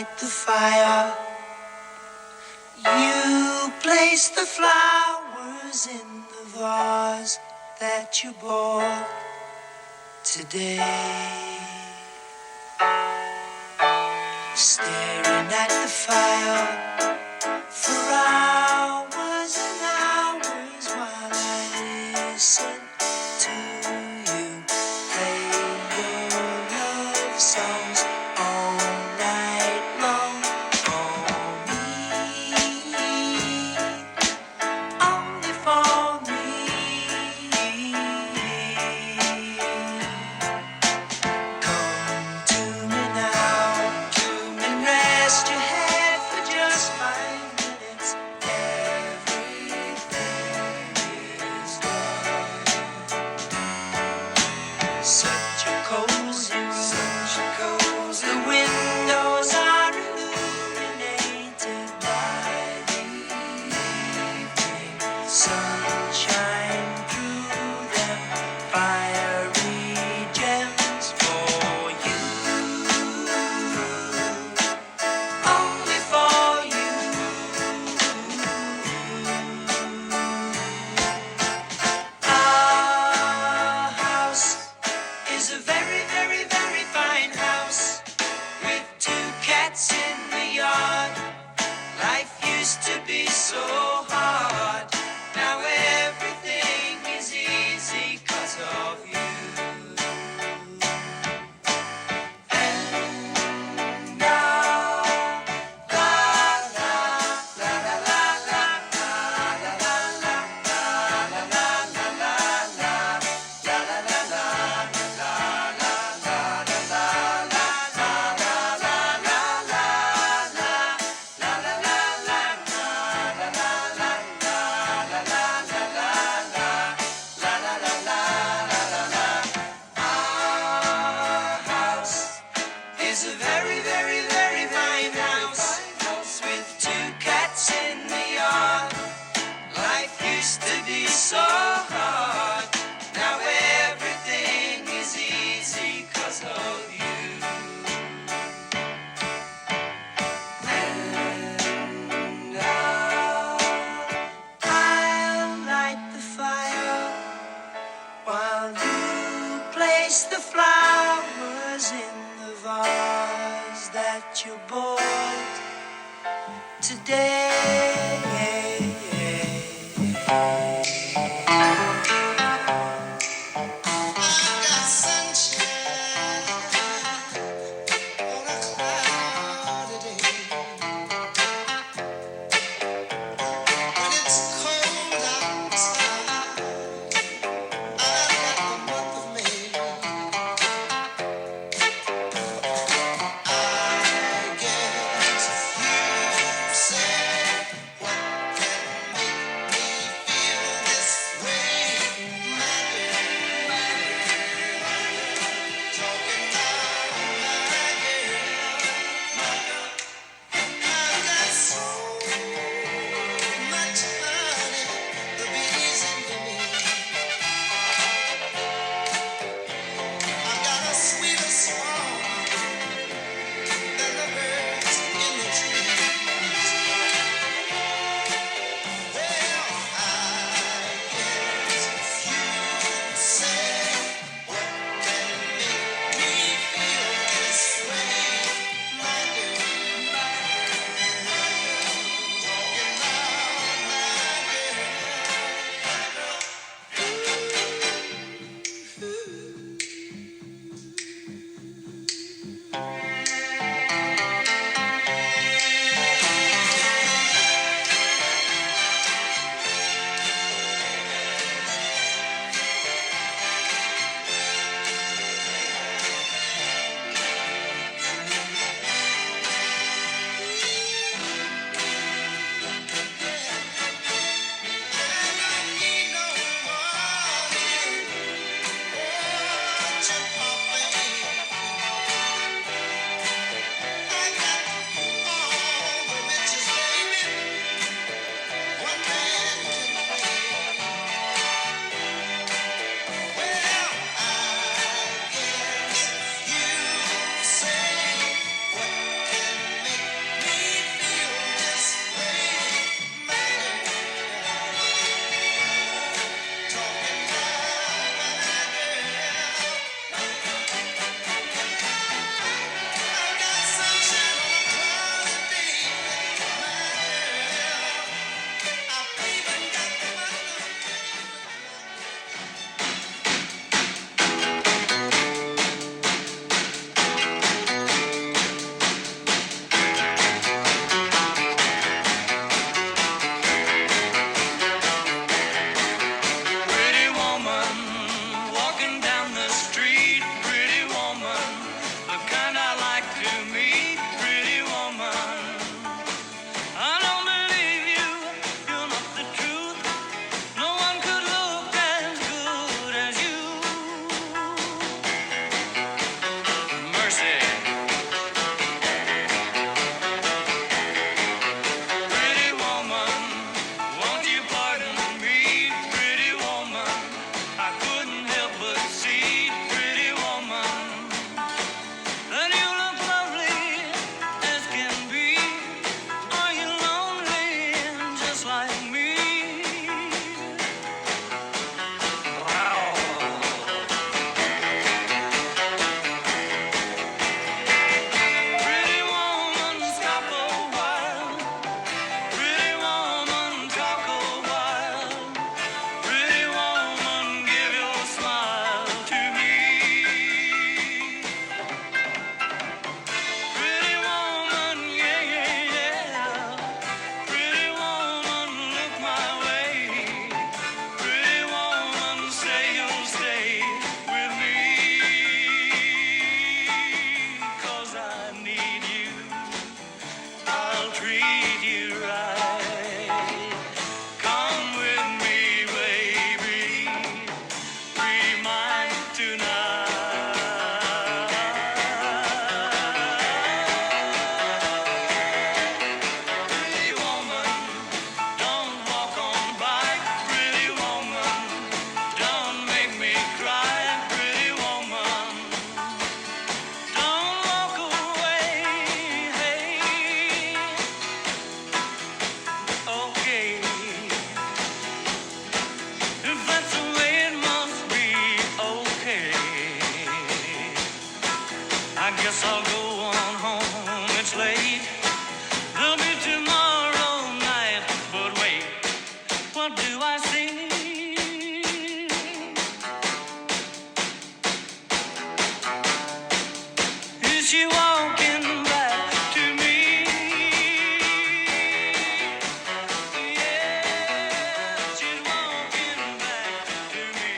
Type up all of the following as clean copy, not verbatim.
light the fire. You place the flowers in the vase that you bought today. Staring at the fire for hours and hours while I listen to you play your love songs all night long for me, only for me. Come to me now and rest your head for just 5 minutes. Everything is done. Such a cozy room. The windows are illuminated by the evening sunshine through them. Fiery gems for you, only for you. Our house is a very, very, very fine house with 2 cats in the yard. Life used to be so hard. Now everything is easy 'cause of you. And now, la la la la la la la la la la la la la la la la la la. Is a very, very, very fine house with 2 cats in the yard. Life used to be so hard. Now everything is easy 'cause of you. And now I'll light the fire while you place the flowers in the vase that you bought today. Got sunshine on a cloudy day. When it's cold outside, I've got the month of May. I get a few sad is she walking back to me? Yeah, she's walking back to me.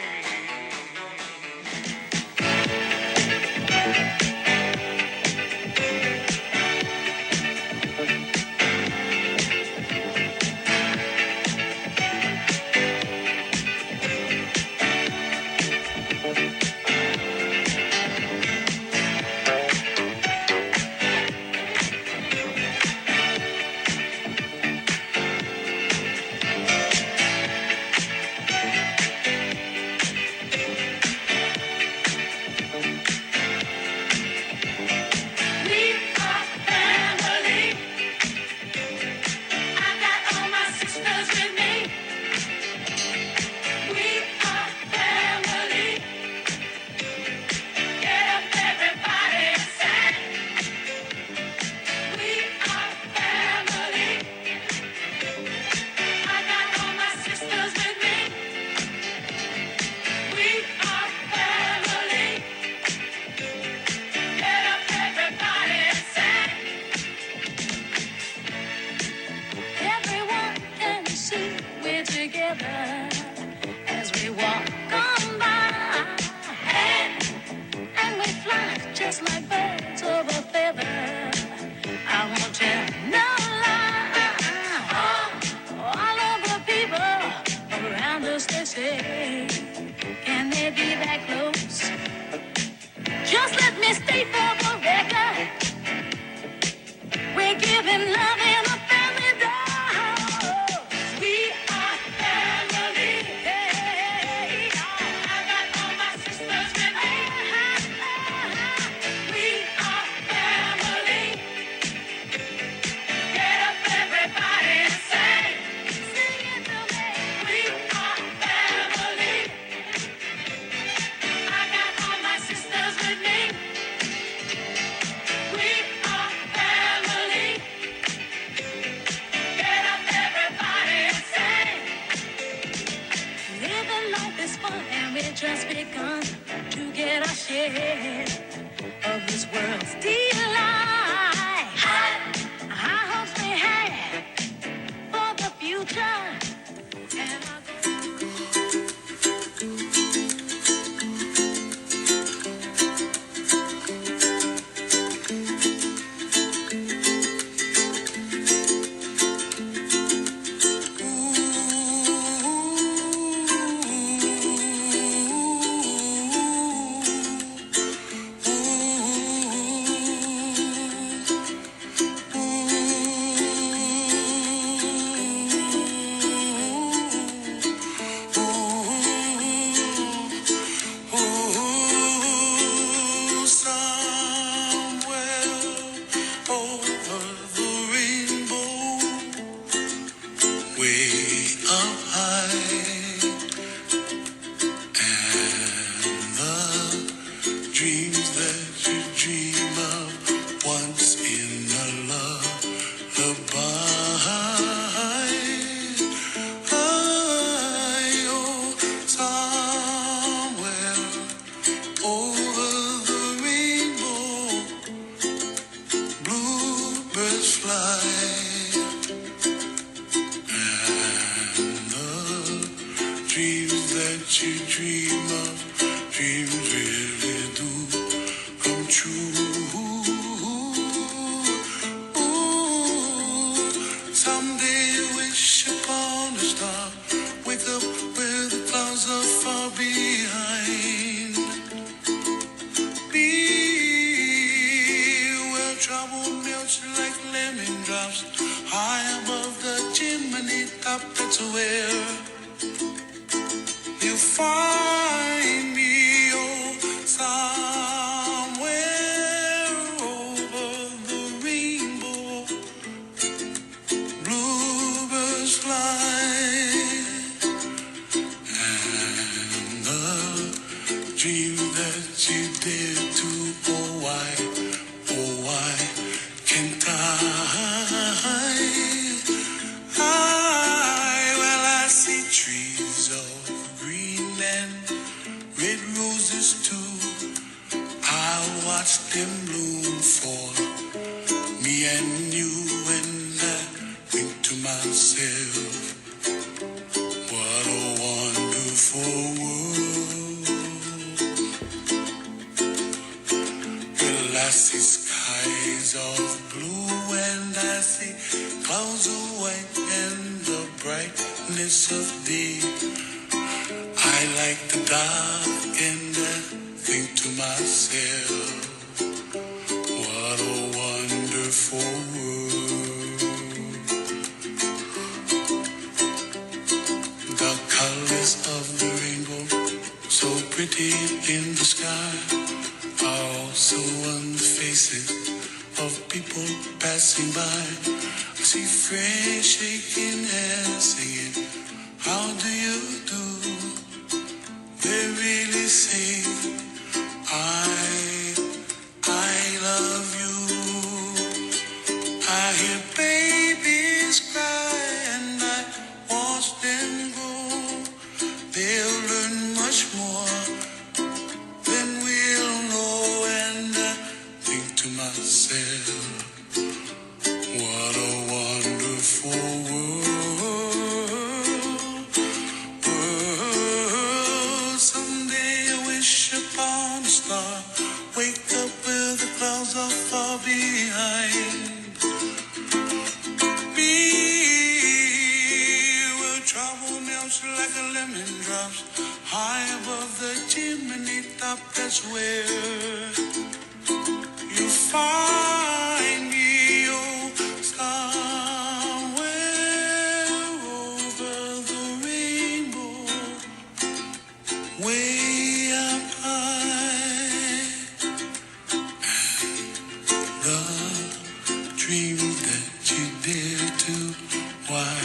Everyone can see we're together as we walk on by. And we fly just like birds of a feather. I won't tell no lie. All of the people around us, they say, can they be that close? Just let me state for the record, we're giving love in a family dose. We are family. Hey, I got all my sisters with me. We are family. Get up, everybody, and sing. Sing it to me. We are family. I got all my sisters with me. We are family. Get up, everybody, and sing. Living life is fun, and we just begun to get our share of this world's delight. High hopes we have for the future, and our dreams that you dream of once in a lullaby. Oh, somewhere over the rainbow, bluebirds fly, and the dreams that you dream of, dreams really do come true. Someday wish upon a star, wake up where the clouds are far behind. Be where trouble melts like lemon drops, high above the chimney top. That's where you find me. Oh, somewhere over the rainbow, bluebirds fly, and the dream that you dare to, oh why can't I? Well, I see trees of green and red roses too. I watched them bloom for me and you, and I think to myself, what a wonderful world. Well, I see skies of blue and I see clouds of white and the brightness of day. I like the dark and I think to myself, what a wonderful world. The colors of the rainbow, so pretty in the sky, are also on the faces of people passing by. I see friends shaking hands, singing, how do you do? They really say, I love you. I hear babies cry and I watch them grow. They'll learn much more than we'll know. And I think to myself, what a wonderful world. Someday I wish upon a star, wake up where the clouds are far behind me, where trouble melts like a lemon drops high above the chimney top. That's where you find me, oh, somewhere over the rainbow, way up high. The dream that you dare to, why,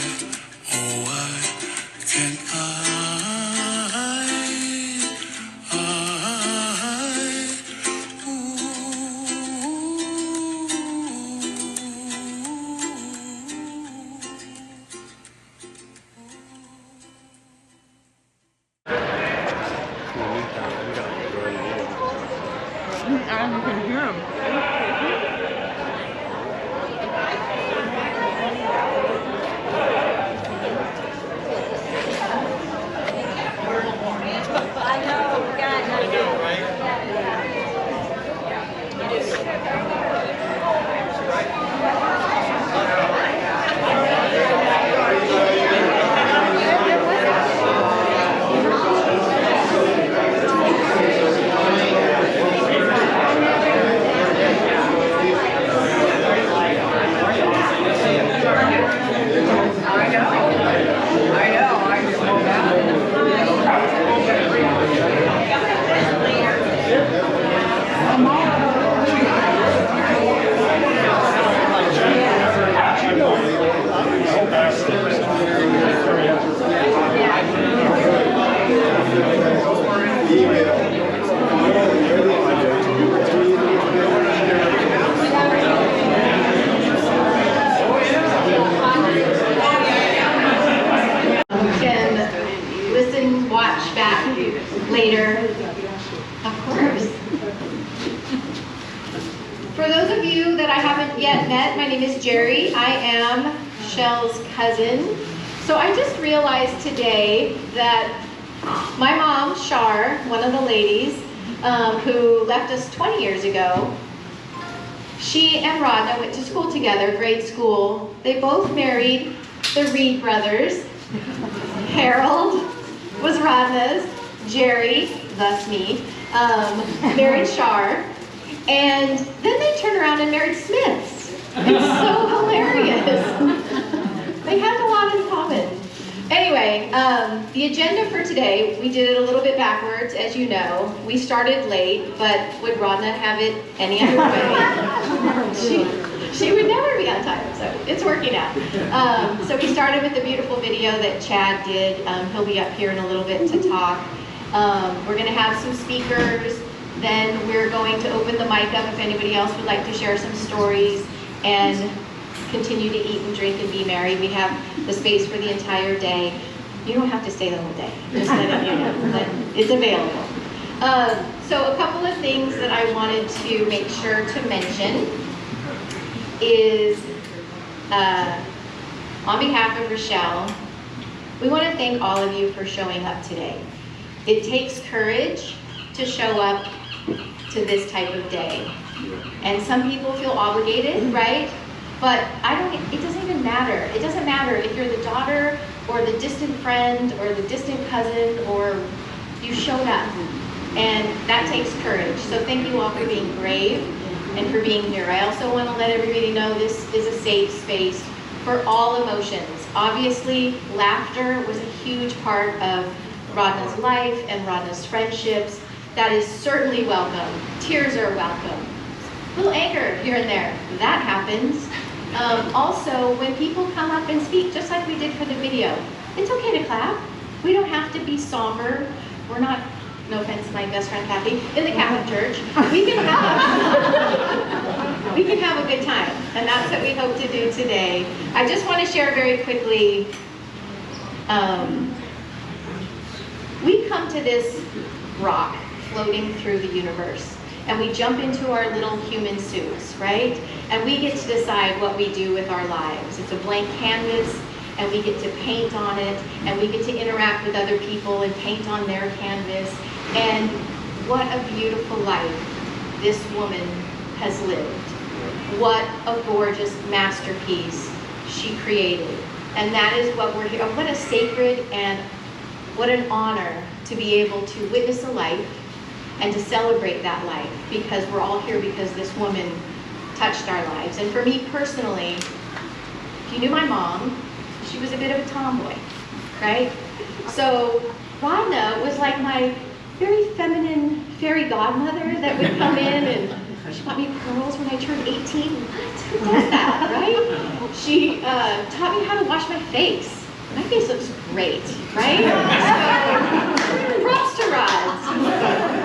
oh why can't I can hear him. Watch back later, of course. For those of you that I haven't yet met, my name is Jerry. I am Shell's cousin. So I just realized today that my mom, Shar, one of the ladies who left us 20 years ago, she and Rodna went to school together, grade school. They both married the Reed brothers. Harold was Rodna's, Jerry, thus me, married Shar, and then they turned around and married Smiths. It's so hilarious. They have a lot in common. Anyway, the agenda for today, we did it a little bit backwards, as you know. We started late, but would Rodna have it any other way? She would never be on time, so it's working out. So we started with the beautiful video that Chad did. He'll be up here in a little bit to talk. We're going to have some speakers. Then we're going to open the mic up if anybody else would like to share some stories and continue to eat and drink and be merry. We have the space for the entire day. You don't have to stay the whole day, just letting you know that it's available. So a couple of things that I wanted to make sure to mention is, on behalf of Rochelle, we want to thank all of you for showing up today. It takes courage to show up to this type of day. And some people feel obligated, right? But it doesn't even matter. It doesn't matter if you're the daughter or the distant friend or the distant cousin, or you showed up. And that takes courage. So thank you all for being brave and for being here. I also want to let everybody know this is a safe space for all emotions. Obviously, laughter was a huge part of Rodna's life and Rodna's friendships. That is certainly welcome. Tears are welcome. A little anger here and there, that happens. Also, when people come up and speak, just like we did for the video, it's okay to clap. We don't have to be somber. We're not, no offense to my best friend Kathy, in the Catholic Church. We can have a good time, and that's what we hope to do today. I just want to share very quickly, we come to this rock floating through the universe, and we jump into our little human suits, right? And we get to decide what we do with our lives. It's a blank canvas, and we get to paint on it, and we get to interact with other people and paint on their canvas. And what a beautiful life this woman has lived. What a gorgeous masterpiece she created. And that is what we're here. What a sacred and what an honor to be able to witness a life and to celebrate that life, because we're all here because this woman touched our lives. And for me personally, if you knew my mom, she was a bit of a tomboy, right? So Rodna was like my very feminine fairy godmother that would come in, and she bought me pearls when I turned 18. What? Who does that, right? She taught me how to wash my face. My face looks great, right? So, props to Rods.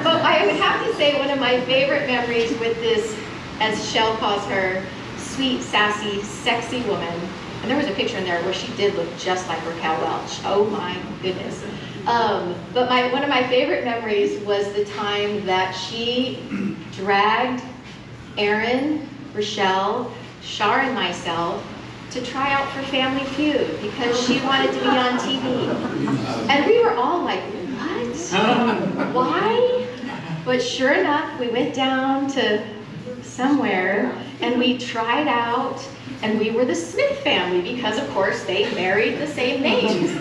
But I would have to say one of my favorite memories with this, as Shell calls her, sweet, sassy, sexy woman. And there was a picture in there where she did look just like Raquel Welch. Oh my goodness. But one of my favorite memories was the time that she dragged Aaron, Rochelle, Shar, and myself to try out for Family Feud because she wanted to be on TV. And we were all like, what? Why? But sure enough, we went down to somewhere and we tried out, and we were the Smith family because, of course, they married the same names.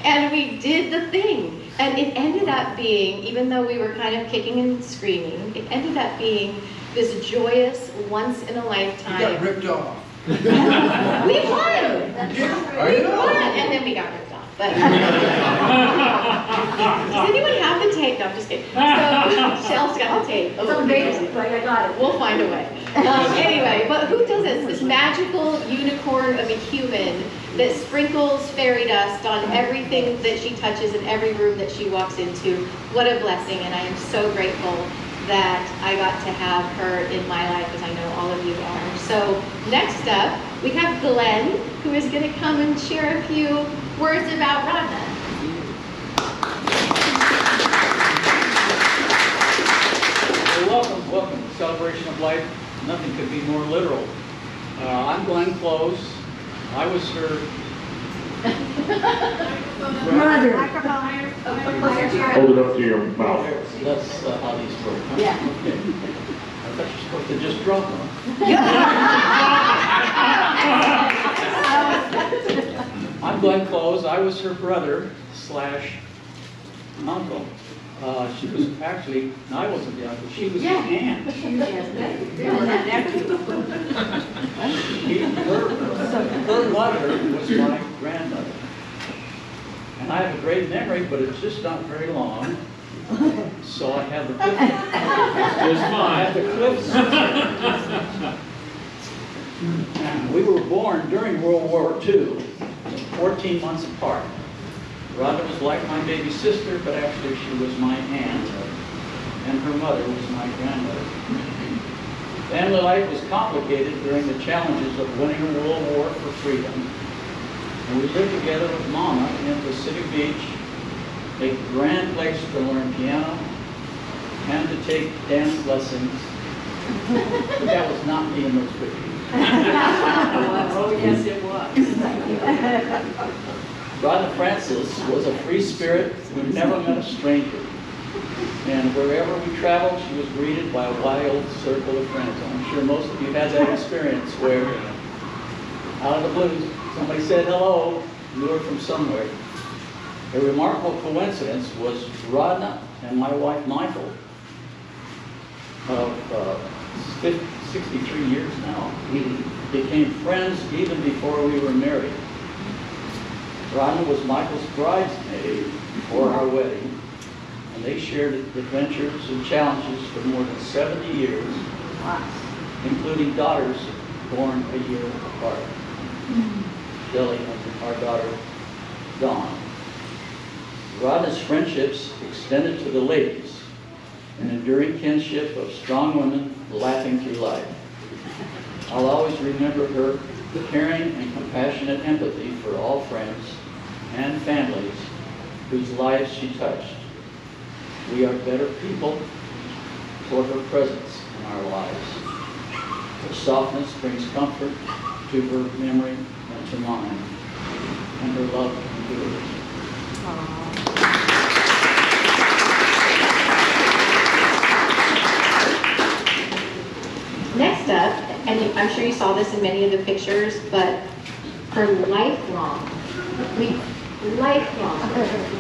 And we did the thing. And it ended up being, even though we were kind of kicking and screaming, it ended up being this joyous, once-in-a-lifetime. You got ripped off. We won! We won! And then we got ripped off. But does anyone have the tape? No, I'm just kidding. So Shell's got the tape. Some basic, but I got it. We'll find a way. Anyway, but who does this magical unicorn of a human that sprinkles fairy dust on everything that she touches in every room that she walks into? What a blessing, and I am so grateful that I got to have her in my life, as I know all of you are. So next up, we have Glenn, who is going to come and share a few words about Rodna. Well, welcome to Celebration of Life. Nothing could be more literal. I'm Glenn Close. I was her Mother. Hold it up to your mouth. That's how these work. Huh? Yeah. Okay. I thought you're supposed to just drop them. I'm Glenn Close. I was her brother / uncle. She was actually, no, I wasn't the uncle. She was the aunt. Her mother was my grandmother. And I have a great memory, but it's just not very long. So I have the cliff. I have the cliffs. We were born during World War II, 14 months apart. Rodna was like my baby sister, but actually she was my aunt, and her mother was my grandmother. Family life was complicated during the challenges of winning a world war for freedom. And we lived together with Mama in Pacific Beach, a grand place to learn piano, and to take dance lessons. But that was not me in those pictures. Oh, yes, it was. Rodna Francis was a free spirit who never met a stranger. And wherever we traveled, she was greeted by a wild circle of friends. I'm sure most of you had that experience where, out of the blue, somebody said hello, knew her from somewhere. A remarkable coincidence was Rodna and my wife Michael, of 63 years now, we became friends even before we were married. Rodna was Michael's bridesmaid before our wedding, and they shared adventures and challenges for more than 70 years, including daughters born a year apart. Shelley and our daughter, Dawn. Rodna's friendships extended to the ladies, an enduring kinship of strong women laughing through life. I'll always remember her caring and compassionate empathy for all friends and families whose lives she touched. We are better people for her presence in our lives. Her softness brings comfort to her memory and to mine, and her love endures. Next up, and I'm sure you saw this in many of the pictures, but her lifelong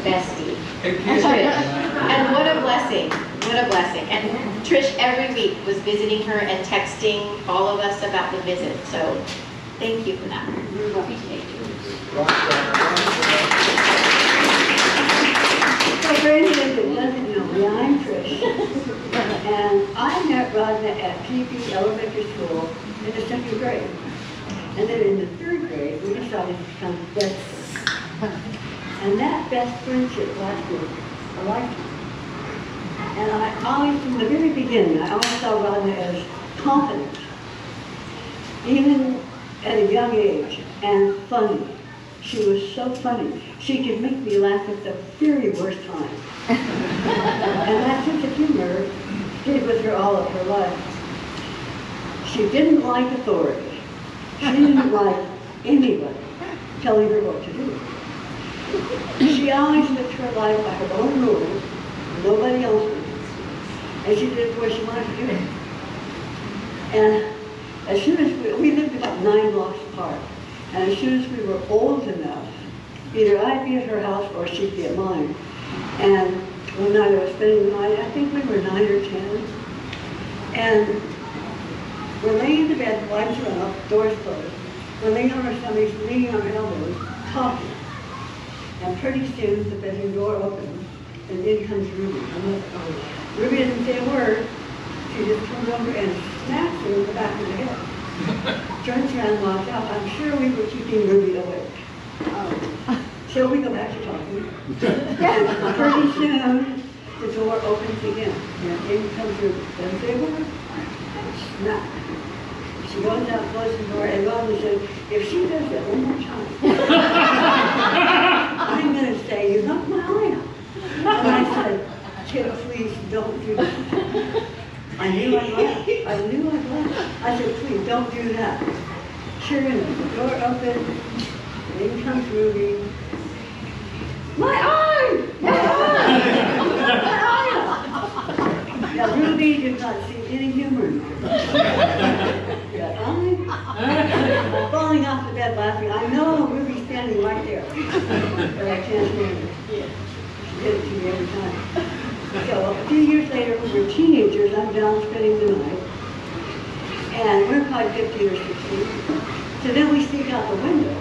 bestie, Trish. And what a blessing, what a blessing. And Trish every week was visiting her and texting all of us about the visit. So thank you for that. We appreciate you. So for anyone that doesn't know me, I'm Trish. And I met Rodna at PB Elementary School in the 2nd grade. And then in the 3rd grade, we decided to become best friends. And that best friendship lasted a lifetime. And I always, from the very beginning, I always saw Rodna as confident, even at a young age, and funny. She was so funny. She could make me laugh at the very worst times. And that sense of humor stayed with her all of her life. She didn't like authority. She didn't like anybody telling her what to do. She always lived her life by her own rules, nobody else's, and she did it the way she wanted to do it. And as soon as we lived about 9 blocks apart, and as soon as we were old enough, either I'd be at her house or she'd be at mine. And one night I was spending the night, I think we were 9 or 10, and we're laying in the bed, lights are up, doors closed. We're laying on our stomachs, leaning on our elbows, talking. And pretty soon the bedroom door opens, and in comes Ruby. Ruby doesn't say a word. She just comes over and smacks her in the back of the head. Turns around and walks out. I'm sure we were keeping Ruby awake. So we go back to talking. And pretty soon the door opens again, and in comes Ruby. Doesn't say a word. Smack. She goes out, closes the door, and Rodna said, if she does that one more time, I'm going to say, you knocked my eye out. And I said, Kid, please don't do that. I knew I'd laugh. I said, please don't do that. Sure enough, the door opened, and in comes Ruby. My eye! My eye! My eye! Now, Ruby did not see any humor in her. I'm falling off the bed laughing. I know Ruby's standing right there. But I can't stand her. She did it to me every time. So a few years later, when we were teenagers, I'm down spending the night. And we're probably 15 or 16. So then we sneak out the window.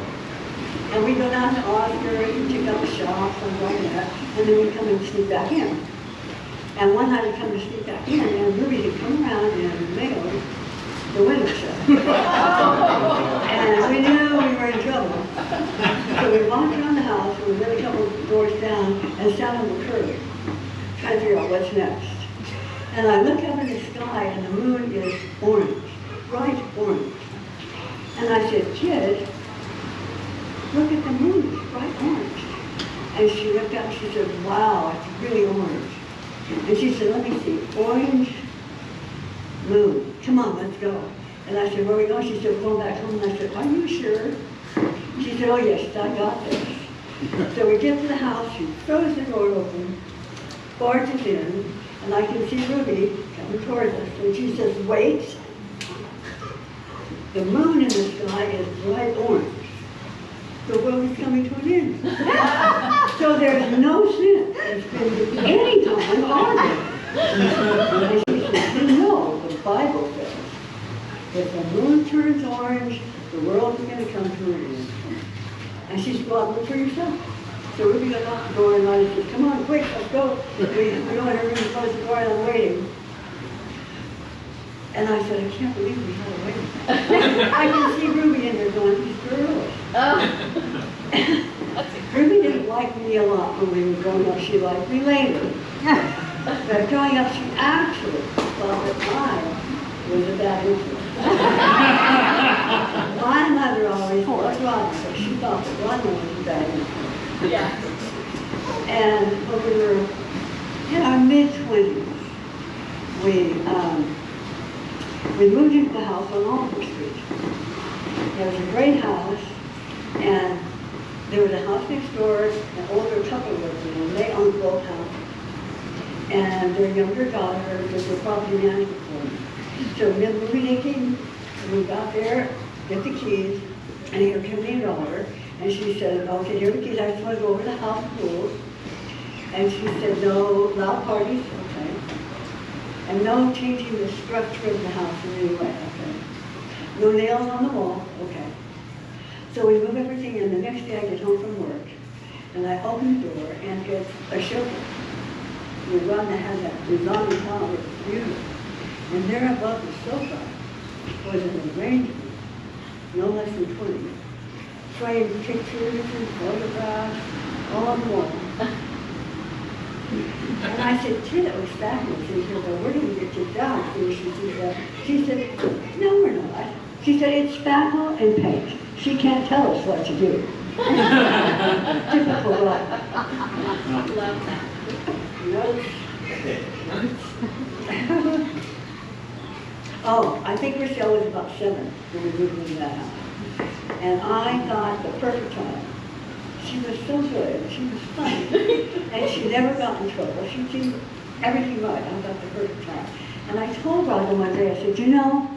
And we go down to Oscar and check out the shops and like that. And then we come and sneak back in. And one night we come to sneak back in, and Ruby had come around and nailed the window shut. And we knew we were in trouble. So we walked around the house, and we went a couple of doors down and sat on the curb, trying to figure out what's next. And I look up in the sky, and the moon is orange, bright orange. And I said, Kid, look at the moon, it's bright orange. And she looked up and she said, wow, it's really orange. And she said, let me see, orange moon. Come on, let's go. And I said, where are we going? She said, we're going back home. And I said, are you sure? She said, oh yes, I got this. So we get to the house, she throws the door open, barges in, and I can see Ruby coming towards us. And she says, wait. The moon in the sky is bright orange. The world is coming to an end. So there's no sense in spending any time arguing. And she said, you know, the Bible says, if the moon turns orange, the world is going to come to an end. And she said, well, look for yourself. So Ruby got off the door and I said, come on, quick, let's go. We go in her room and close the door and I'm waiting. And I said, I can't believe we had a wedding. I can see Ruby in there going, these girls. Ruby didn't like me a lot when we were growing up. She liked me later. But growing up, she actually thought that I was a bad influence. My mother always loved Rodna, but she thought that Rodna was a bad influence. Yeah. And when we were in our mid-20s, we moved into the house on Oliver Street. It was a great house, and there was a house next door, an older couple lived in, and they owned both houses. And their younger daughter was the property management for them. So when we came, we got there, get the keys, and here came the daughter, and she said, okay, here are the keys, I just want to go over the house rules. And she said, no loud parties, okay. And no changing the structure of the house in any way, okay. No nails on the wall, okay. So we move everything in. The next day I get home from work, and I open the door, and it's a shelter. The Rodna had that design top, it was beautiful. And there above the sofa was an arrangement, no less than 20, framed pictures and photographs, all on the wall. And I said, gee, that was fabulous. And she said, well, we're going to get you down. She said, no, we're not. She said, it's spackle and paint. She can't tell us what to do. Typical Rodna. Love that. Oh, I think Rochelle was about 7 when we moved into that house. And I got the perfect time. She was so good, she was funny, and she never got in trouble. She did everything right. I got the perfect time. And I told Rodna one day, I said, you know,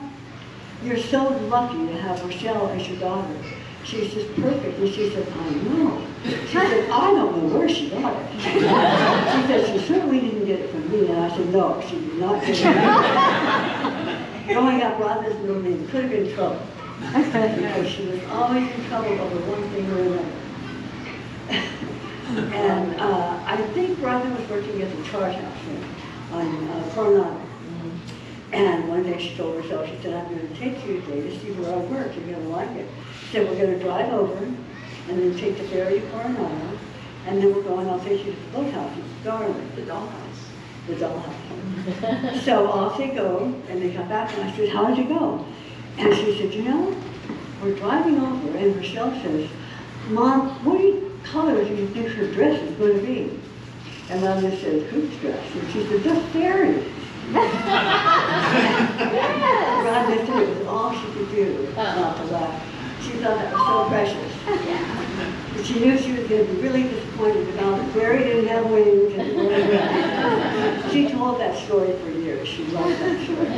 you're so lucky to have Rochelle as your daughter. She's just perfect. And she said, I know. She said, I don't know where she got it. She said, she certainly didn't get it from me. And I said, no, she did not get it from me. Growing up, Rodna's middle name could have been trouble. Because she was always in trouble over one thing or another. And I think Rodna was working at the charge house on Coronado. And one day she told herself, she said, I'm going to take you today to see where I work. You're going to like it. She said, we're going to drive over and then take the ferry to Coronado. And then we'll go and I'll take you to the boathouse. It's darling. The dollhouse. The dollhouse. So off they go, and they come back, and I said, how did you go? And she said, you know, we're driving over, and Rochelle says, Mom, what color do you think her dress is going to be? And Rodna said, whose dress? And she said, the fairy. Rodna said it was all she could do not to laugh. She thought that was so precious. But she knew she was going to be really disappointed about the fairy didn't have wings. And she told that story for years. She loved that story.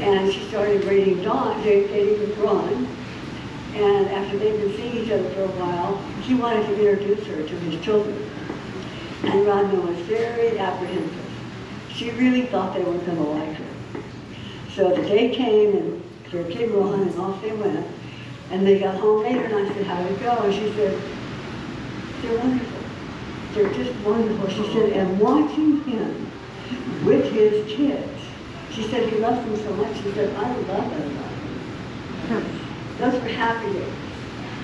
And she started dating with Ron. And after they'd been seeing each other for a while, he wanted to introduce her to his children. And Rodna was very apprehensive. She really thought they weren't going to like her. So the day came, and there came Ron, and off they went. And they got home later, and I said, how did it go? And she said, they're wonderful. They're just wonderful. She said, and watching him with his kids, she said he loves them so much. She said, I love that about him. Those were happy days.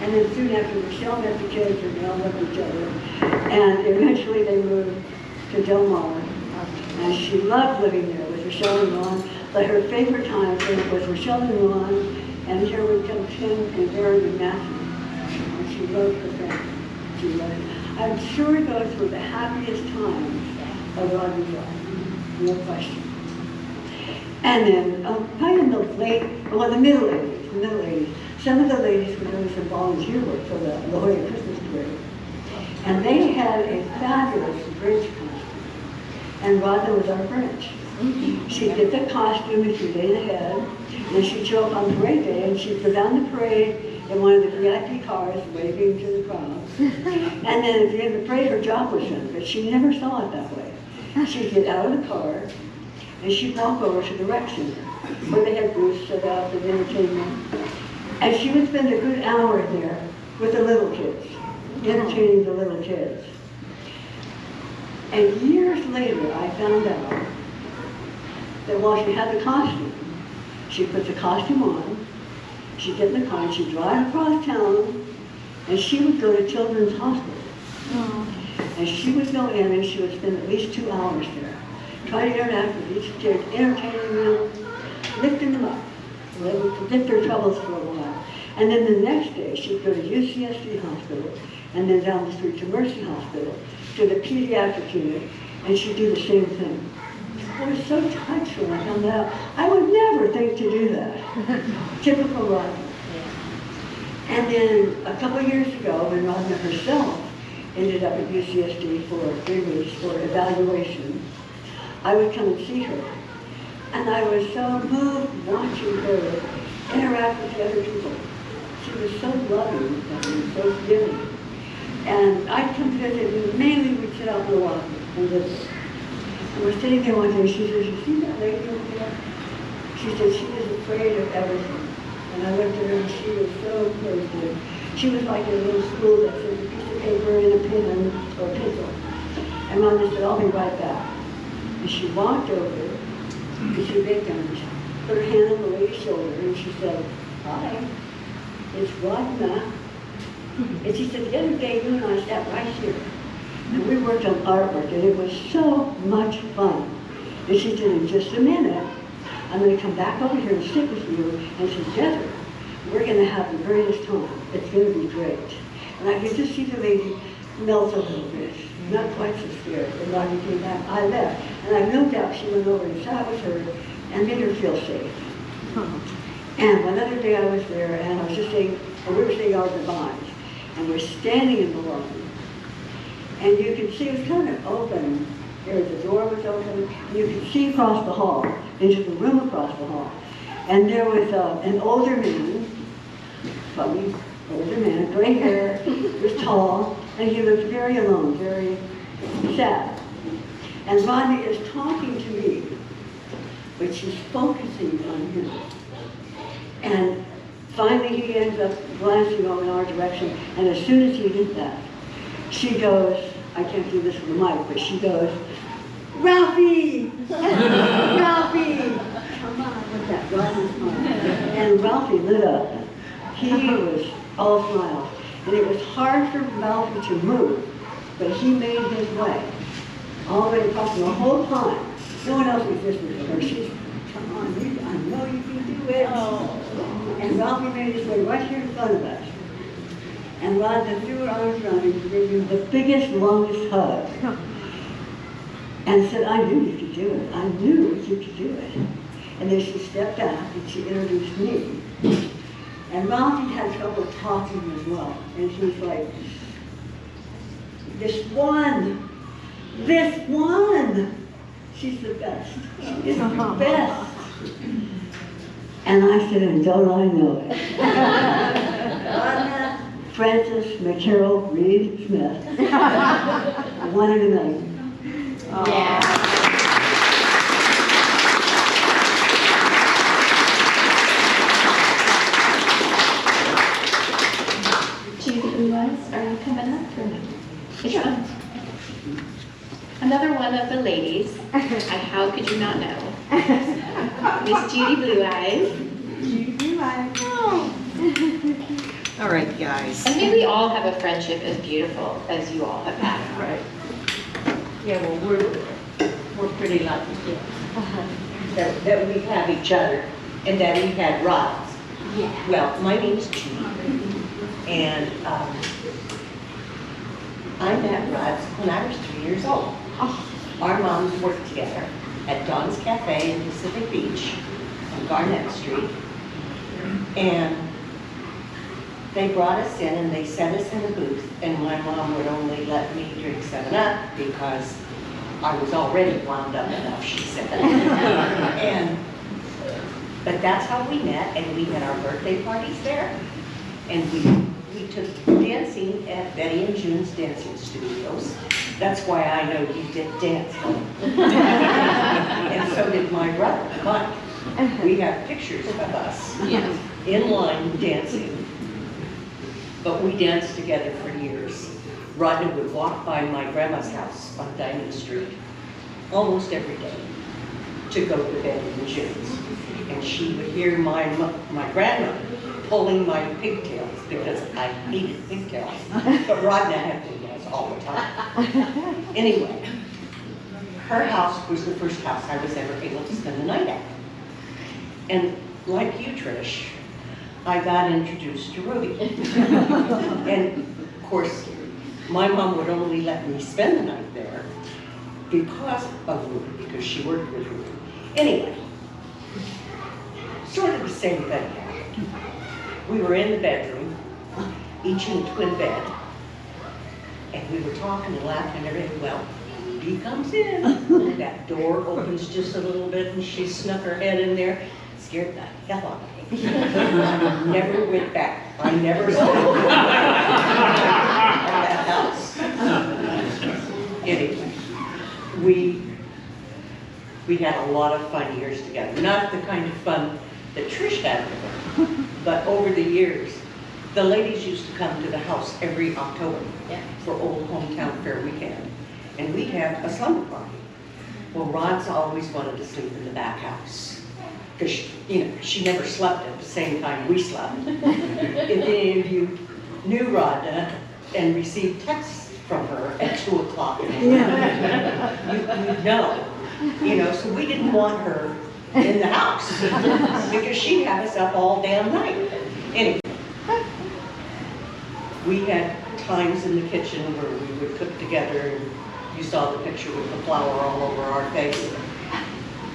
And then soon after, Rochelle met the kids, and they all loved each other. And eventually they moved to Del Mar. And she loved living there with Rochelle and Ron. But her favorite time was Rochelle and Ron, and here would come Tim and Aaron and Matthew. And she loved her family. She loved it. I'm sure those were the happiest times of Rodna's life, no question. And then, probably in the the middle 80s, some of the ladies were doing some volunteer work for the La Jolla Christmas Parade. And they had a fabulous Grinch costume. And Rodna was our Grinch. She'd get the costume a few days ahead, and then she'd show up on parade day, and she'd go down the parade in one of the VIP cars, waving to the crowd. And then at the end of the parade, her job was done, but she never saw it that way. She'd get out of the car, and she'd walk over to the rec center, where they had booths set up and entertainment. And she would spend a good hour there with the little kids, entertaining the little kids. And years later, I found out that while she had the costume, she'd put the costume on, she'd get in the car, and she'd drive across town, and she would go to Children's Hospital. And she would go in, and she would spend at least 2 hours there, trying to interact with each kid, entertaining them, lifting them up. So they would forget their troubles for a while. And then the next day, she'd go to UCSD Hospital, and then down the street to Mercy Hospital, to the pediatric unit, and she'd do the same thing. I was so touched when I found out. I would never think to do that. Typical Rodna. And then a couple of years ago, when Rodna herself ended up at UCSD for 3 weeks for evaluation, I would come and see her. And I was so moved watching her interact with the other people. She was so loving and so giving. And I'd come to visit, and mainly we'd sit out in the walk and visit. And we're sitting there one day, she says, "You see that lady over there?" She said, "She is afraid of everything." And I looked at her, and she was so crazy. She was like in a little school that said a piece of paper and a pen or a pencil. And Mom said, "I'll be right back." And she walked over, and she bent down, and she put her hand on the lady's shoulder, and she said, "Hi, it's Rodna." And she said, "The other day, you and I sat right here, and we worked on artwork, and it was so much fun." And she said, "In just a minute, I'm going to come back over here and sit with you, and together, we're going to have the greatest time. It's going to be great." And I could just see the lady melt a little bit, not quite so scared. And Rodna came back, I left, and I have no doubt she went over and sat with her and made her feel safe. And one other day I was there, and I was just saying, we were saying our goodbyes, and we're standing in the lobby. And you could see it was kind of open. The door was open. And you could see across the hall, into the room across the hall. And there was an older man, funny older man, gray hair, was tall, and he looked very alone, very sad. And Rodna is talking to me, but she's focusing on him. And finally he ends up glancing over in our direction, and as soon as he did that, she goes, I can't do this with the mic, but she goes, "Ralphie! Ralphie!" Come on, with that Rodna smile. And Ralphie lit up. He was all smiles. And it was hard for Ralphie to move, but he made his way. All the way across the whole time. No one else existed for her. She's, "Come on, I know you can do it." And Ralphie made his way right here in front of us. And Rodna threw her arms around him and gave him the biggest, longest hug. And said, "I knew you could do it. I knew you could do it." And then she stepped back and she introduced me. And Ralphie had trouble talking as well. And he's like, "This one, she's the best. She is the best." And I said, "And don't I know it?" Rodna Frances McCarroll Reed Smith. One in a million. Yeah. Judy West, are you coming up or no? Which one? Another one of the ladies. How could you not know? Miss Judy Blue Eyes. Judy Blue Eyes. Oh. All right, guys. And may we all have a friendship as beautiful as you all have had. Right. Yeah, well, we're pretty lucky that we have each other and that we had Rods. Yeah. Well, my name is Judy, and I met Russ when I was 3 years old. Our moms worked together at Don's Cafe in Pacific Beach on Garnett Street. And they brought us in and they set us in a booth, and my mom would only let me drink 7-Up because I was already wound up enough, she said. But that's how we met, and we had our birthday parties there. And we took dancing at Betty and June's dancing studios. That's why I know you did dance. And so did my brother, Mike. We have pictures of us in line dancing. But we danced together for years. Rodna would walk by my grandma's house on Diamond Street almost every day to go to Betty and June's. And she would hear my grandma pulling my pigtails because I hated pigtails. But Rodna had pigtails all the time. Anyway, her house was the first house I was ever able to spend the night at. And like you, Trish, I got introduced to Ruby. And of course, my mom would only let me spend the night there because of Ruby, because she worked with Ruby. Anyway, sort of the same thing happened. We were in the bedroom, each in a twin bed, and we were talking and laughing and everything. Well, he comes in, and that door opens just a little bit, and she snuck her head in there, scared the hell out of me. Never went back. I never saw that house. Anyway, we had a lot of fun years together. Not the kind of fun that Trish had with her, but over the years, the ladies used to come to the house every October for Old Hometown Fair weekend, and we'd have a slumber party. Well, Rod's always wanted to sleep in the back house, because she never slept at the same time we slept. If any of you knew Rodna and received texts from her at 2 o'clock in the morning, you'd know. So we didn't want her in the house because she'd have us up all damn night. Anyway, we had times in the kitchen where we would cook together, and you saw the picture with the flour all over our face.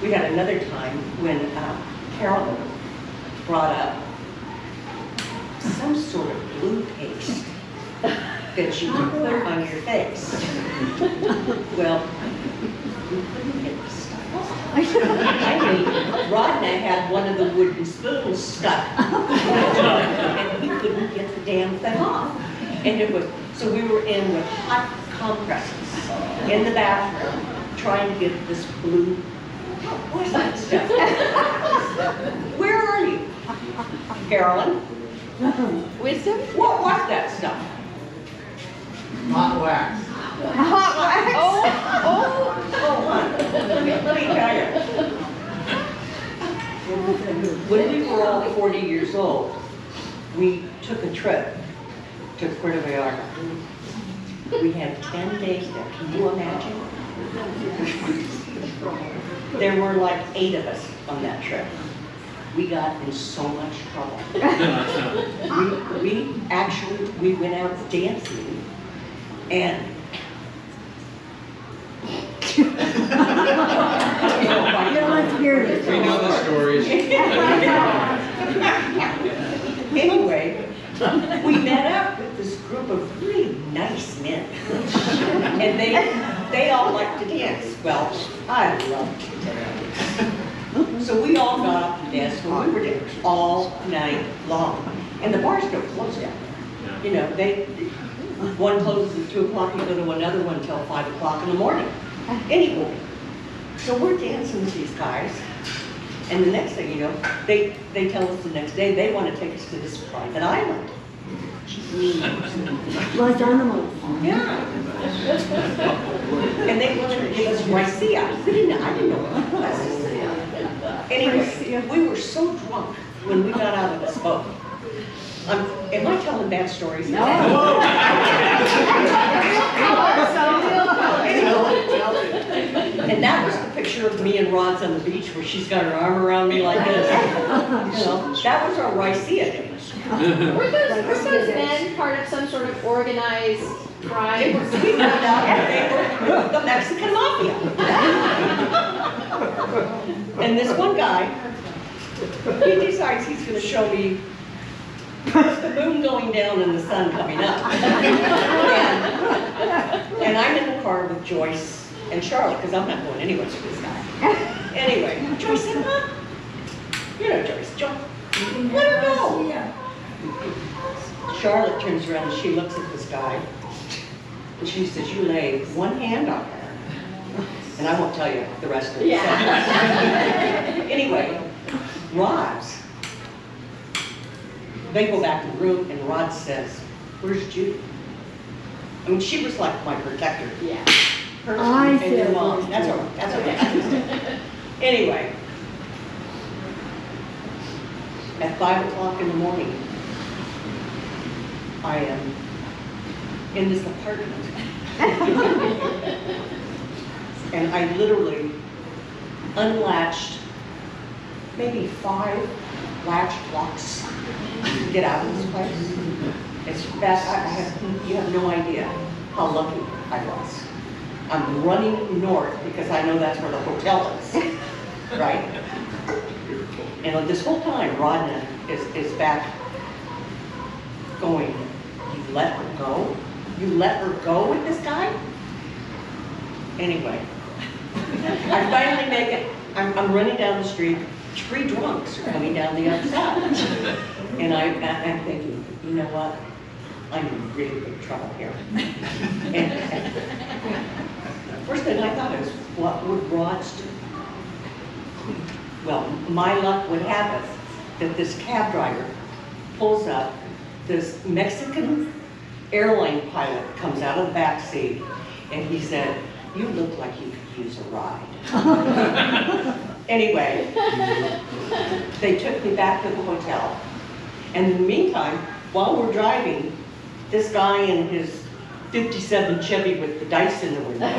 We had another time when Carolyn brought up some sort of blue paste that you could put on your face. Well, we couldn't get the stuff. I mean, Rodna had one of the wooden spoons stuck, and we couldn't get the damn thing off. And so we were in with hot compresses in the bathroom trying to get this blue. What was that stuff? Where are you, Carolyn? Wisdom? What was that stuff? Hot wax. Hot wax. Honey. Let me tell you. When we were all 40 years old, we took a trip to Puerto Vallarta. We had 10 days there. Can you imagine? There were like 8 of us on that trip. We got in so much trouble. we went out dancing, and Let's hear this. We know the stories. Anyway, we met up with this group of really nice men, and they all liked to dance. Well, I loved to dance. So we all got up and danced when we were dancing all night long. And the bars don't close down there. One closes at 2 o'clock, you go to another one until 5 o'clock in the morning. Anyway, so we're dancing with these guys, and the next thing you know, they tell us the next day they want to take us to this private island. Los Animals. Yeah. And they wanted to give us raicilla. I didn't know what it was. Anyway, we were so drunk when we got out of this boat. Am I telling bad stories? No. And that was the picture of me and Rod's on the beach where she's got her arm around me like this. You know, that was our Ricea days. Were those men part of some sort of organized They crime? were, we found out they were the Mexican mafia. And this one guy, he decides he's going to show me the moon going down and the sun coming up. And I'm in the car with Joyce and Charlotte, because I'm not going anywhere with this guy. Anyway, Joyce said, "Huh? You know Joyce, let her go." Charlotte turns around and she looks at this guy, and she says, "You lay one hand on her." And I won't tell you the rest of it. Anyway, Rod's. They go back to the room, and Rod says, "Where's Judy?" I mean, she was like my protector. Yeah. Her and your mom. That's all right. That's okay. Anyway, at 5 o'clock in the morning, I am in this apartment. And I literally unlatched maybe 5 latch locks to get out of this place. It's fast. You have no idea how lucky I was. I'm running north because I know that's where the hotel is, right? And this whole time, Rodna is back going, "You let her go? You let her go with this guy?" Anyway, I finally make it. I'm running down the street. 3 drunks are coming down the other side. And I'm thinking, you know what? I'm in really big trouble here. And first thing I thought is, what would Rod's do? Well, my luck would have it that this cab driver pulls up, this Mexican airline pilot comes out of the back seat, and he said, "You look like you could use a ride." Anyway, they took me back to the hotel. And in the meantime, while we're driving, this guy in his 57 Chevy with the dice in the window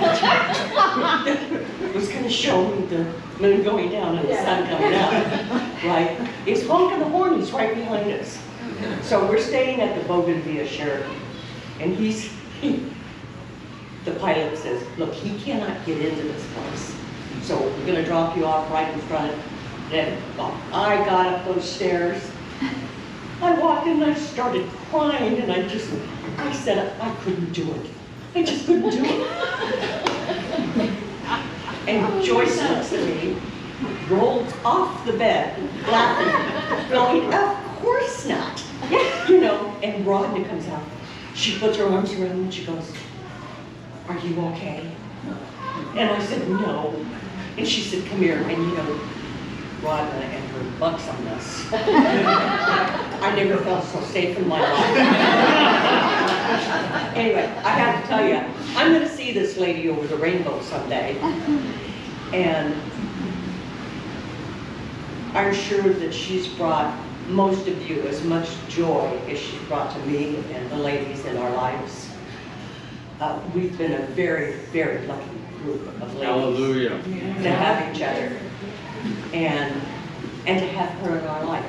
was going to show me the moon going down and the sun coming up, right? He's honking the horn, he's right behind us. So we're staying at the Bougainville Sheraton, and the pilot says, "Look, he cannot get into this place. So we're going to drop you off right in front." And I got up those stairs. I walked in and I started crying, and I said I couldn't do it. I just couldn't do it. And Joyce looks at me, rolls off the bed, laughing, going, "Of course not." You know, and Rodna comes out. She puts her arms around me and she goes, "Are you okay?" And I said, "No." And she said, "Come here." And you know, Rodna and her buxomness. I never felt so safe in my life. Anyway, I have to tell you, I'm going to see this lady over the rainbow someday. And I'm sure that she's brought most of you as much joy as she's brought to me and the ladies in our lives. We've been a very, very lucky group of ladies. Hallelujah. To have each other and to have her in our life.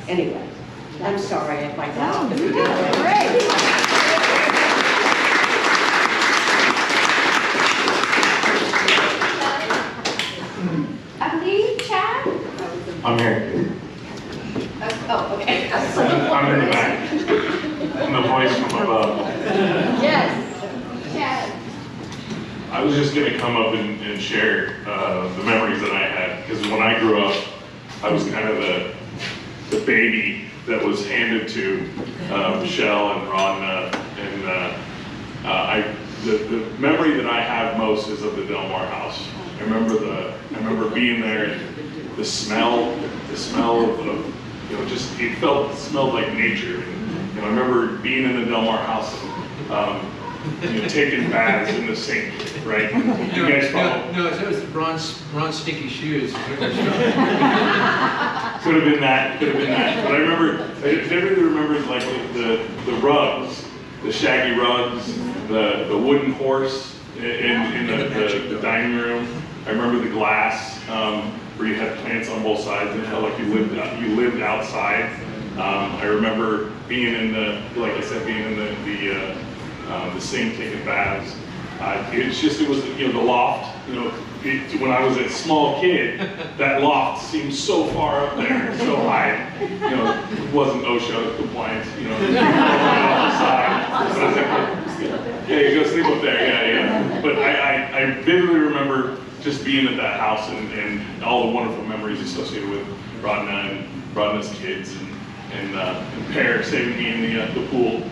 Anyway, I'm sorry if I got the Ali, Chad? I'm here. Oh, okay. I'm in the back. I'm the voice from above. Yes, Chad. I was just going to come up and share the memories that I had, because when I grew up, I was kind of the baby that was handed to Michelle and Rodna, and the memory that I have most is of the Delmar house. I remember being there, and the smell of just it smelled like nature. And, I remember being in the Delmar house, taking baths in the sink, right? You guys follow? No, it was the bronze sticky shoes. Could have been that. But I vividly remember like the rugs, the shaggy rugs, the wooden horse, in the dining room. I remember the glass where you had plants on both sides and it felt like you lived outside. I remember being in the, like I said, being in the sink taking baths. It was, you know, the loft, you know, when I was a small kid, that loft seemed so far up there, so high. You know, it wasn't OSHA compliant, you know, outside. But I was like, yeah, you go sleep up there, yeah. But I vividly remember just being at that house and all the wonderful memories associated with Rodna and Rodna's kids and Pear saving me in the pool.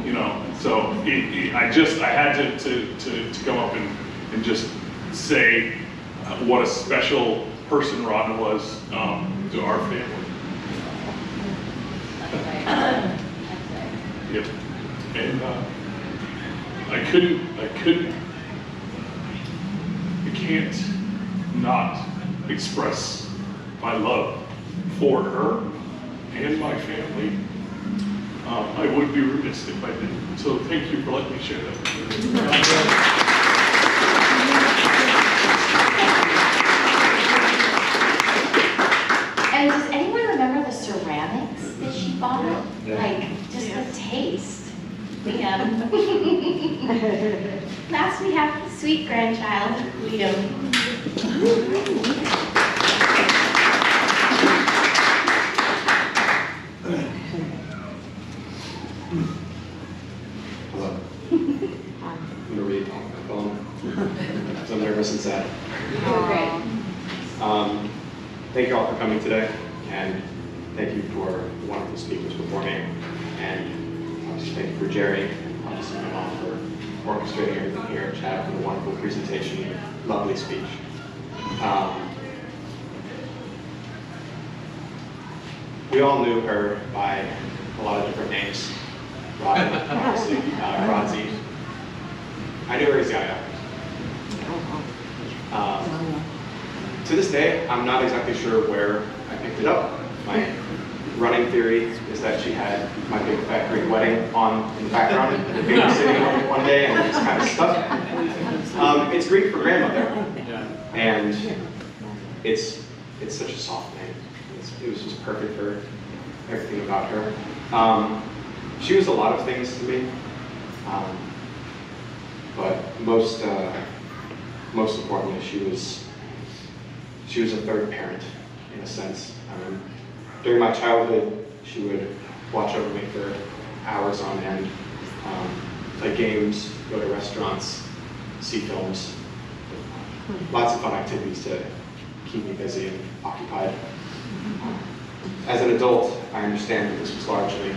You know, so I had to come up and just say what a special person Rodna was to our family. Yep. And I can't not express my love for her and my family. I would be remiss if I didn't. So thank you for letting me share that with you. And does anyone remember the ceramics that she bought? Like, just the taste. Man. Last we have the sweet grandchild, Liam. Hello. I'm gonna read off my phone because I'm nervous and sad. Great. Thank you all for coming today, and thank you for the wonderful speakers before me, and obviously thank you for Jerry, and obviously my mom for orchestrating everything here, Chad for the wonderful presentation and lovely speech. We all knew her by a lot of different names. Rodna, obviously, Rodzi. I knew her as Yaya. To this day, I'm not exactly sure where I picked it up. My running theory is that she had My Big Fat Greek Wedding on in the background, and babysitting one day, and it just kind of stuck. It's Greek for grandmother, and it's such a soft name. It was just perfect for everything about her. She was a lot of things to me, but most importantly, she was a third parent in a sense. During my childhood, she would watch over me for hours on end, play games, go to restaurants, see films. Lots of fun activities to keep me busy and occupied. As an adult, I understand that this was largely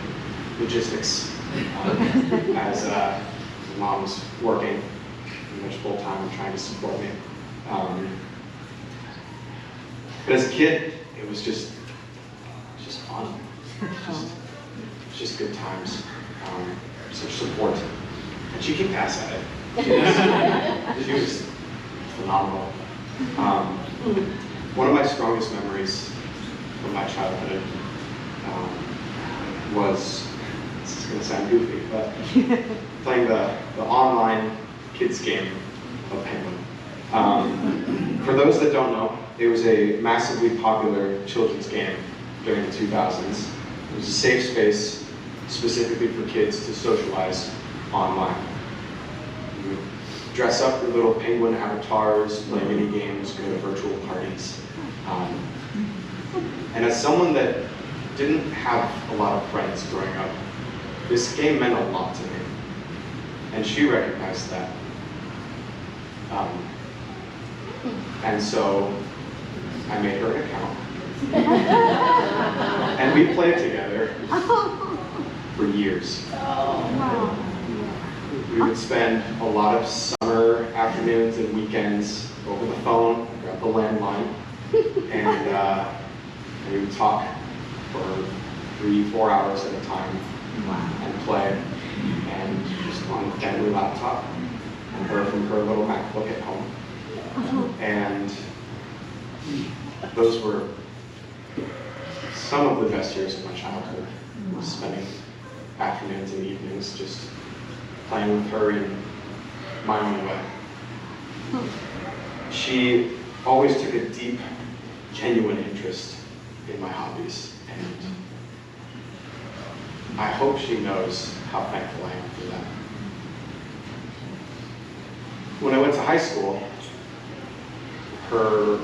logistics, as mom was working pretty much full time and trying to support me. But as a kid, it was just fun. Just good times, such support. And she can pass at it. She was phenomenal. One of my strongest memories from my childhood was, this is going to sound goofy, but playing the online kids game of Penguin. For those that don't know, it was a massively popular children's game during the 2000s. It was a safe space specifically for kids to socialize online. You would dress up with little penguin avatars, play mini games, go to virtual parties. And as someone that didn't have a lot of friends growing up, this game meant a lot to me. And she recognized that. And so I made her an account. And we played together for years. We would spend a lot of summer afternoons and weekends over the phone, grab the landline, and we would talk for 3-4 hours at a time and play, and just on the family laptop, and her from her little MacBook at home. And those were some of the best years of my childhood, spending afternoons and evenings just playing with her in my own way. She always took a deep, genuine interest in my hobbies, and I hope she knows how thankful I am for that. When I went to high school, her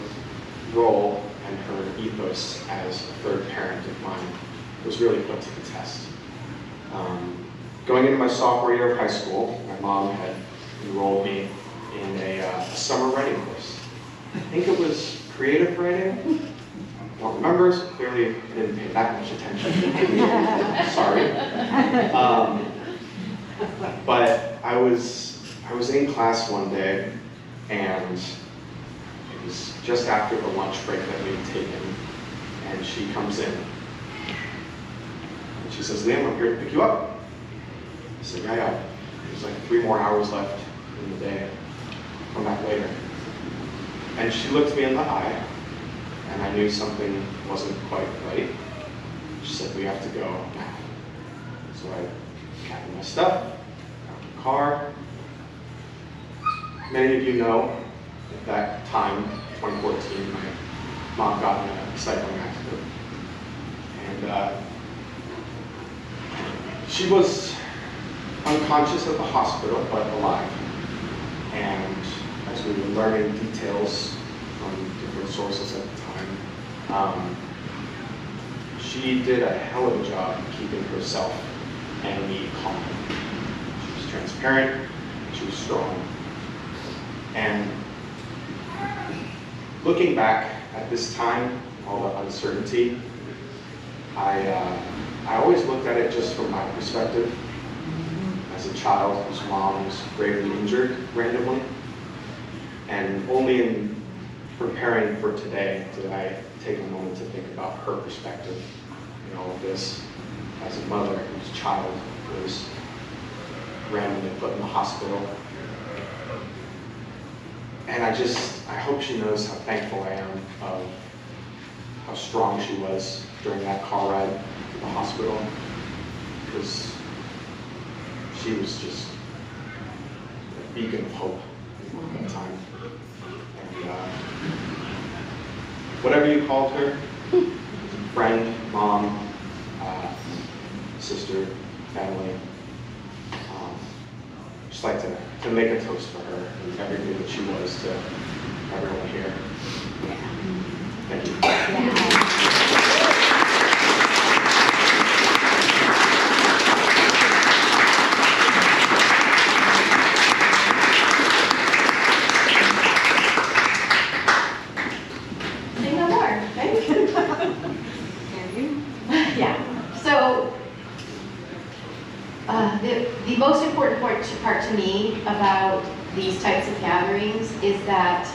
role and her ethos as a third parent of mine was really put to the test. Going into my sophomore year of high school, my mom had enrolled me in a summer writing course. I think it was creative writing. I don't remember, so clearly I didn't pay that much attention. Sorry. But I was in class one day, and it was just after the lunch break that we had taken, and she comes in. And she says, "Liam, I'm here to pick you up." I said, yeah. There's like 3 more hours left in the day. Come back later. And she looked me in the eye, and I knew something wasn't quite right. She said, "We have to go now." So I gathered my stuff, got in the car. Many of you know, at that time, 2014, my mom got in a cycling accident. And she was unconscious at the hospital, but alive. And as we were learning details from different sources at the time, she did a hell of a job keeping herself and me calm. She was transparent, she was strong. And looking back at this time, all the uncertainty, I always looked at it just from my perspective. As a child whose mom was gravely injured randomly. And only in preparing for today did I take a moment to think about her perspective in all of this. As a mother whose child was randomly put in the hospital. And I hope she knows how thankful I am of how strong she was during that car ride to the hospital. Because she was just a beacon of hope at that time. And whatever you called her, friend, mom, sister, family, just like to make a toast for her and everything that she was to everyone here. Thank you. The most important part to me about these types of gatherings is that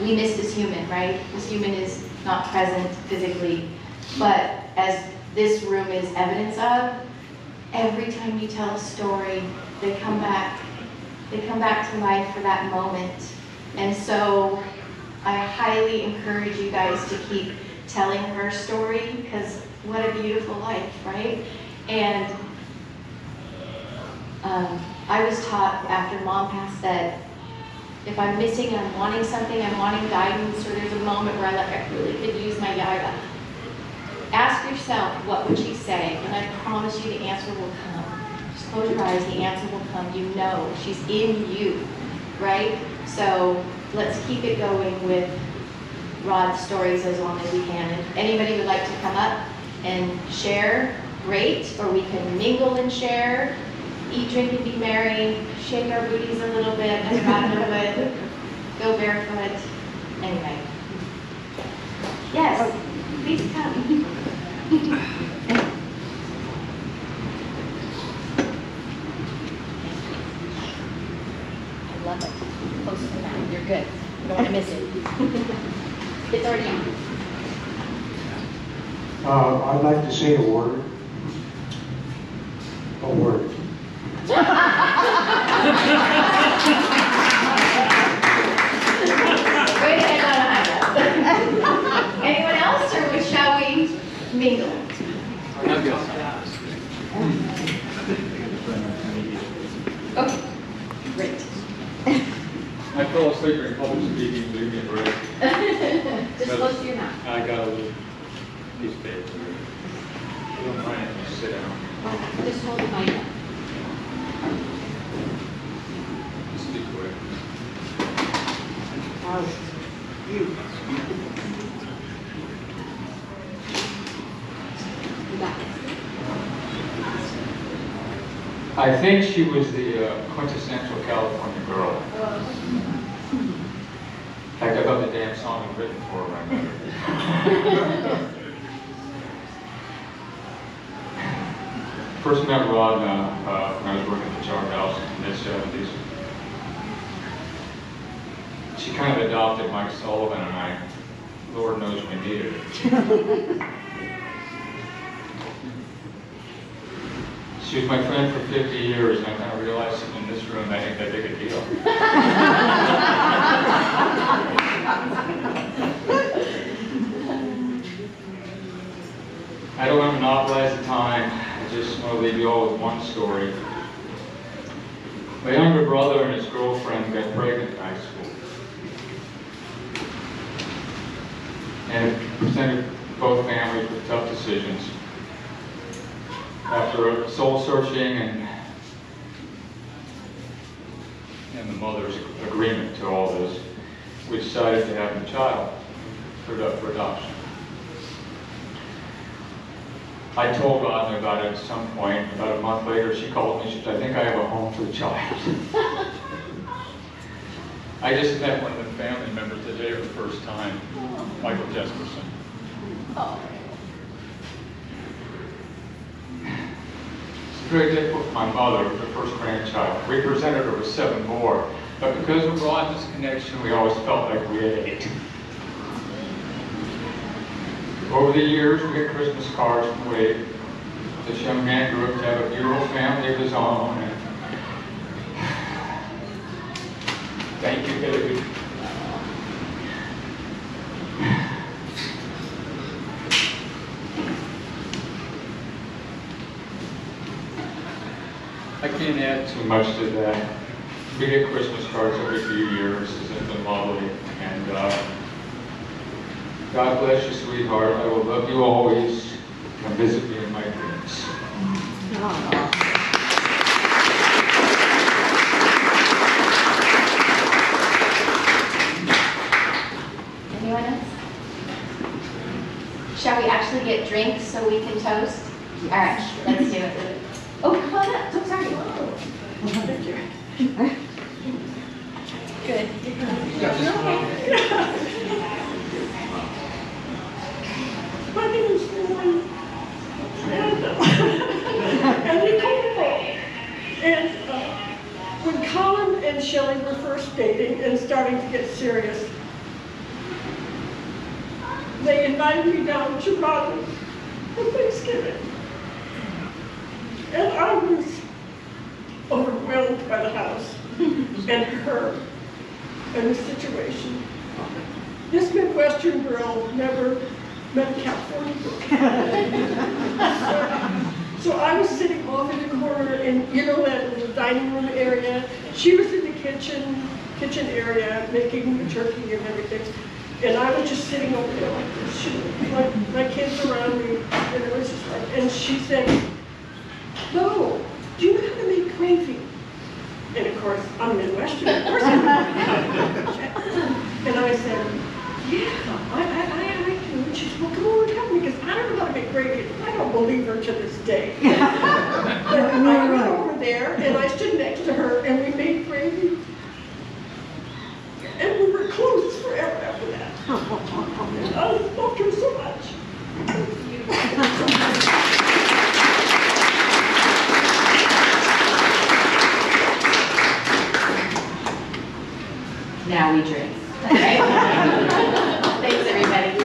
we miss this human, right? This human is not present physically, but as this room is evidence of, every time you tell a story, they come back to life for that moment. And so I highly encourage you guys to keep telling her story, because what a beautiful life, right? And I was taught after Mom passed that if I'm missing, I'm wanting something, I'm wanting guidance, or there's a moment where I really could use my guide, ask yourself, what would she say? And I promise you the answer will come. Just close your eyes, the answer will come. You know, she's in you, right? So let's keep it going with Rod's stories as long as we can. If anybody would like to come up and share, great, or we can mingle and share. Eat, drink, and be merry. Shake our booties a little bit, as Rodna would. Go barefoot. Anyway. Yes, please come. I love it. Close to that. You're good. You don't want to miss it. It's already on. I'd like to say a word. A word. Go ahead, anyone else, or shall we mingle? Okay, great. leave me a break. Just close to your mouth. I got a little piece of paper here. You don't mind if you sit down. Just hold the mic up. Just be quick. I think she was the quintessential California girl. In fact, I thought the damn song was written for her. First met Rodna when I was working at the Chart House in the mid-70s. She kind of adopted Mike Sullivan and I. Lord knows we needed it. She was my friend for 50 years, and I kind of realized that in this room that ain't that big a deal. I don't want to monopolize the time. I just want to leave you all with one story. My younger brother and his girlfriend got pregnant in high school. And it presented both families with tough decisions. After soul searching and the mother's agreement to all this, we decided to have a child, put it up for adoption. I told Rodna about it at some point. About a month later, she called me. She said, "I think I have a home for the child." I just met one of the family members today for the first time, Michael Jesperson. Oh. It's very difficult for my mother, the first grandchild. We presented her with 7 more, but because of Rodna's connection, we always felt like we had 8. Over the years, we get Christmas cards from Wade. This young man grew up to have a beautiful family of his own. And thank you, baby. I can't add too much to that. We get Christmas cards every few years. It's been lovely. And God bless you, sweetheart. I will love you always. Come visit me in my dreams. Anyone else? Shall we actually get drinks so we can toast? All right, let's do it. Oh, come on up. So sorry. Thank you. Good. You're okay. My name is Lauren. And Nicole. And when Colin and Shelley were first dating and starting to get serious, they invited me down to Rodna for Thanksgiving. And I was overwhelmed by the house and her and the situation. This Midwestern girl never met a California girl. So I was sitting off in the corner in, that little dining room area. She was in the kitchen area making the turkey and everything. And I was just sitting over there like this, my kids around me, and it was just like, and she said, "No, do you know how to make gravy?" And of course, I'm Midwestern, of course I know. And I said, "Yeah, I do." And she said, "Well, come over and help me, because I don't know how to make gravy." I don't believe her to this day. But I went over there, and I stood next to her, and we made gravy. And we were close forever after that. I loved her so much. Now we drink. Thanks, everybody.